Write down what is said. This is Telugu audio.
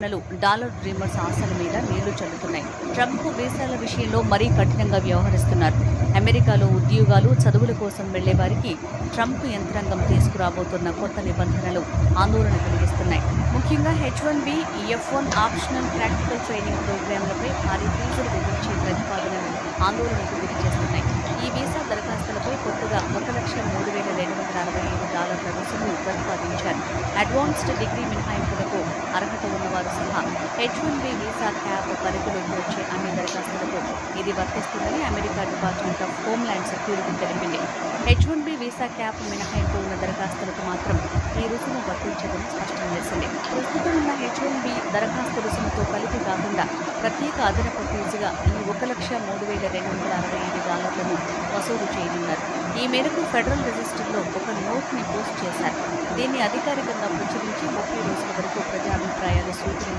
డాలర్ డ్రీమర్స్ ఆశల మీద నీళ్లు చల్లుతున్నాయి. ట్రంప్ వీసాల విషయంలో మరీ కఠినంగా వ్యవహరిస్తున్నారు. అమెరికాలో ఉద్యోగాలు, చదువుల కోసం వెళ్లే వారికి ట్రంప్ యంత్రాంగం తీసుకురాబోతున్న కొత్త నిబంధనలు ఆందోళన కలిగిస్తున్నాయి. ముఖ్యంగా H-1B, F-1 optional practical training ప్రోగ్రాంలపై భారీ ఫీజులు విధించే ప్రతిపాదనలు ఆందోళనకు గురిచేస్తున్నాయి. ఈ వీసా దరఖాస్తులపై కొత్తగా $1,32,265 రుసుమును ప్రతిపాదించారు. అడ్వాన్స్డ్ డిగ్రీ మినహాయింపులకు అర్హత ఉన్నవారు సహా H-1B వీసా క్యాప్ పరిధిలోకి వచ్చే అన్ని దరఖాస్తులకు ఇది వర్తిస్తుందని America department of homeland security తెలిపింది. H-1B వీసా క్యాప్ మినహాయింపు ఉన్న దరఖాస్తులకు మాత్రం ఈ రుసుము వర్తించదని స్పష్టం చేసింది. ప్రస్తుతం ఉన్న H-1B దరఖాస్తు రుసుముతో కలిపి కాకుండా ప్రత్యేక అదనపు ఫీజుగా ఈ $1,32,265 వసూలు చేయనున్నారు. ఈ మేరకు ఫెడరల్ రిజిస్టర్లో ఒక నోట్ని పోస్ట్ చేశారు. దీన్ని అధికారికంగా ప్రచురించి 30 రోజుల వరకు ప్రజాభిప్రాయాలు స్వీకరించారు.